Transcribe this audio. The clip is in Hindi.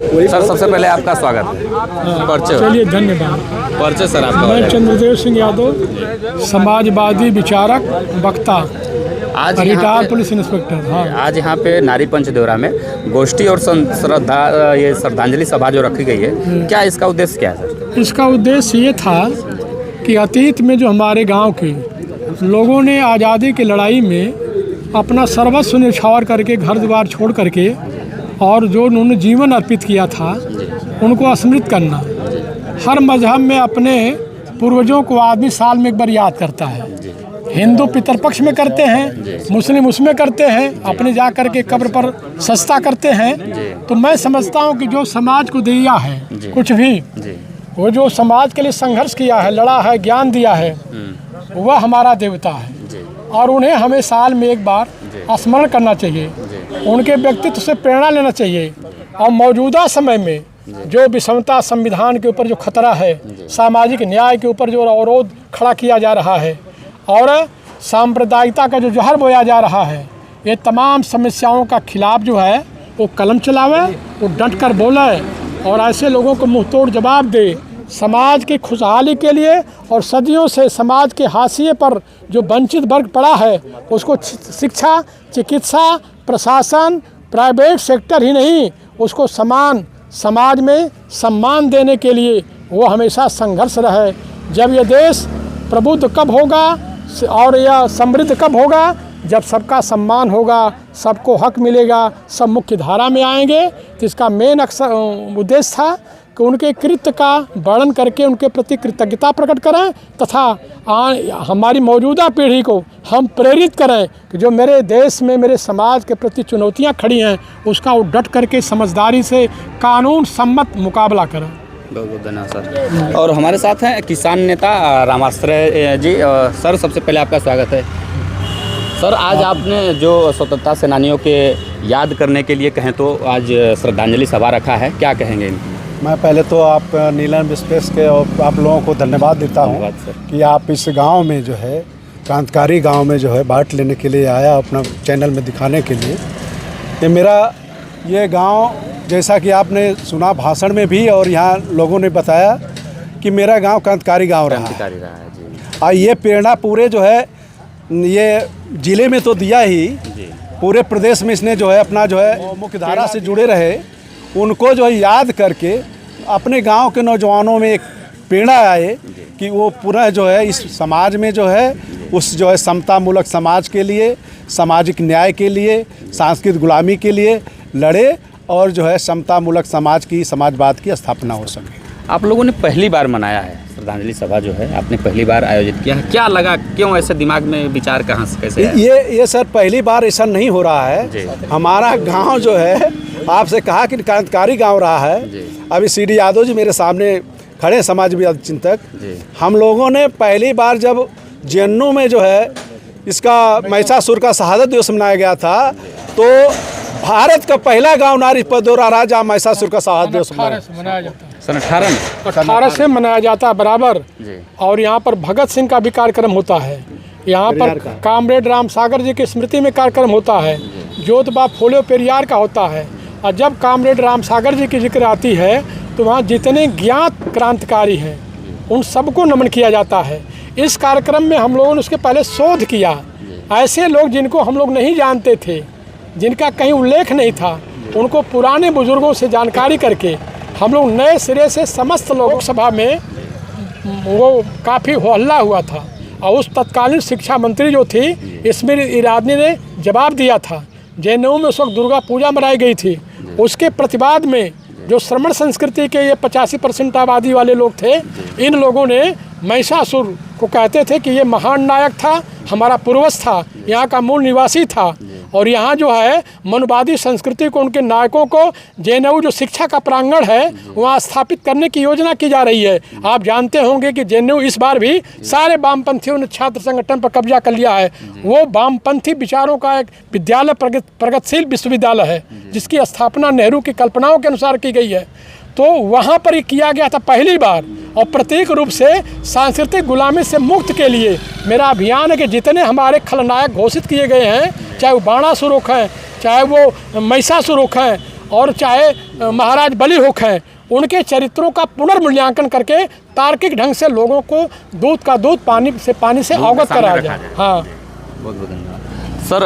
सर सबसे पहले आपका स्वागत है। परिचय। चलिए धन्यवाद। परिचय सर आपका। मैं चंद्रदेव सिंह यादव, समाजवादी विचारक, वक्ता, आज रिटायर्ड पुलिस इंस्पेक्टर। हाँ, आज यहाँ पे नारी पंचदेवरा में गोष्ठी और ये श्रद्धांजलि सभा जो रखी गई है, क्या इसका उद्देश्य क्या है सर? इसका उद्देश्य ये था कि अतीत में जो हमारे गांव के लोगों ने आज़ादी की लड़ाई में अपना सर्वस्व न्यौछावर करके घर द्वार छोड़ करके और जो उन्होंने जीवन अर्पित किया था उनको स्मृत करना। हर मजहब में अपने पूर्वजों को आदमी साल में एक बार याद करता है। हिंदू पितरपक्ष में करते हैं, मुस्लिम उसमें करते हैं, अपने जा कर के कब्र पर सजदा करते हैं। तो मैं समझता हूँ कि जो समाज को दिया है कुछ भी, वो जो समाज के लिए संघर्ष किया है, लड़ा है, ज्ञान दिया है, वह हमारा देवता है और उन्हें हमें साल में एक बार स्मरण करना चाहिए। उनके व्यक्तित्व से प्रेरणा लेना चाहिए। और मौजूदा समय में जो विषमता, संविधान के ऊपर जो खतरा है, सामाजिक न्याय के ऊपर जो अवरोध खड़ा किया जा रहा है और सांप्रदायिकता का जो जहर बोया जा रहा है, ये तमाम समस्याओं का खिलाफ जो है वो कलम चलावे, वो डट कर बोले और ऐसे लोगों को मुंहतोड़ जवाब दे। समाज की खुशहाली के लिए और सदियों से समाज के हाशिए पर जो वंचित वर्ग पड़ा है उसको शिक्षा, चिकित्सा, प्रशासन, प्राइवेट सेक्टर ही नहीं, उसको समान समाज में सम्मान देने के लिए वो हमेशा संघर्ष रहे। जब ये देश प्रबुद्ध कब होगा और यह समृद्ध कब होगा? जब सबका सम्मान होगा, सबको हक मिलेगा, सब मुख्य धारा में आएंगे। तो इसका मेन उद्देश्य था कि उनके कृत्य का वर्णन करके उनके प्रति कृतज्ञता प्रकट करें तथा हमारी मौजूदा पीढ़ी को हम प्रेरित करें कि जो मेरे देश में मेरे समाज के प्रति चुनौतियां खड़ी हैं उसका वो डट करके समझदारी से कानून सम्मत मुकाबला करें। बहुत बहुत धन्यवाद सर। और हमारे साथ हैं किसान नेता रामाश्रय जी। सर सबसे पहले आपका स्वागत है। सर आज आपने जो स्वतंत्रता सेनानियों के याद करने के लिए कहें तो आज श्रद्धांजलि सभा रखा है, क्या कहेंगे इनकी? मैं पहले तो आप नीलम एक्सप्रेस के और आप लोगों को धन्यवाद देता हूँ कि आप इस गांव में जो है, क्रांतिकारी गांव में जो है बात लेने के लिए आया, अपना चैनल में दिखाने के लिए। ये मेरा ये गांव, जैसा कि आपने सुना भाषण में भी और यहाँ लोगों ने बताया कि मेरा गांव क्रांतिकारी गांव रहा है। और ये प्रेरणा पूरे जो है ये ज़िले में तो दिया ही, पूरे प्रदेश में इसने जो है अपना जो है मुख्य धारा से जुड़े रहे, उनको जो है याद करके अपने गांव के नौजवानों में एक प्रेरणा आए कि वो पुनः जो है इस समाज में जो है उस जो है समतामूलक समाज के लिए, सामाजिक न्याय के लिए, सांस्कृतिक गुलामी के लिए लड़े और जो है समतामूलक समाज की, समाजवाद की स्थापना हो सके। आप लोगों ने पहली बार मनाया है श्रद्धांजलि सभा, जो है आपने पहली बार आयोजित किया है, क्या लगा, क्यों ऐसे दिमाग में विचार कहाँ से कैसे आया? ये सर पहली बार ऐसा नहीं हो रहा है। हमारा गांव जो है, आपसे कहा कि क्रांतिकारी गांव रहा है। अभी सीडी यादव जी मेरे सामने खड़े, समाजवादी चिंतक। हम लोगों ने पहली बार जब जेएनयू में जो है इसका महिषासुर का शहादत दिवस मनाया गया था, तो भारत का पहला गांव नारी पंचदेवरा रहा जहाँ महिषासुर का शहादत दिवस मनाया जाता है। सन 18 से मनाया जाता है बराबर। और यहाँ पर भगत सिंह का भी कार्यक्रम होता है, यहाँ पर कामरेड राम सागर जी की स्मृति में कार्यक्रम होता है, ज्योतिबा फूले पेरियार का होता है। और जब कामरेड राम सागर जी की जिक्र आती है तो वहाँ जितने ज्ञात क्रांतिकारी हैं उन सबको नमन किया जाता है। इस कार्यक्रम में हम लोगों ने उसके पहले शोध किया, ऐसे लोग जिनको हम लोग नहीं जानते थे, जिनका कहीं उल्लेख नहीं था, उनको पुराने बुजुर्गों से जानकारी करके हम लोग नए सिरे से समस्त लोकसभा में वो काफ़ी हो हल्ला हुआ था। और उस तत्कालीन शिक्षा मंत्री जो थी स्मृति ईरानी ने जवाब दिया था। जेएनयू में उस वक्त दुर्गा पूजा मनाई गई थी, उसके प्रतिवाद में जो श्रमण संस्कृति के ये 85% आबादी वाले लोग थे, इन लोगों ने महिषासुर को कहते थे कि ये महान नायक था, हमारा पूर्वज था, यहाँ का मूल निवासी था। और यहाँ जो है मनुवादी संस्कृति को, उनके नायकों को जेएनयू जो शिक्षा का प्रांगण है वहाँ स्थापित करने की योजना की जा रही है। आप जानते होंगे कि जेएनयू इस बार भी सारे वामपंथियों ने छात्र संगठन पर कब्जा कर लिया है। वो वामपंथी विचारों का एक विद्यालय, प्रगतिशील विश्वविद्यालय है जिसकी स्थापना नेहरू की कल्पनाओं के अनुसार की गई है। तो वहाँ पर ही किया गया था पहली बार। और प्रतीक रूप से सांस्कृतिक गुलामी से मुक्त के लिए मेरा अभियान है कि जितने हमारे खलनायक घोषित किए गए हैं, चाहे वो बाणासुर हैं, चाहे वो महिषासुर हैं, और चाहे महाराज बलि होख हैं, उनके चरित्रों का पुनर्मूल्यांकन करके तार्किक ढंग से लोगों को दूध का दूध, पानी से अवगत करा जाए। हाँ, बहुत बहुत धन्यवाद सर।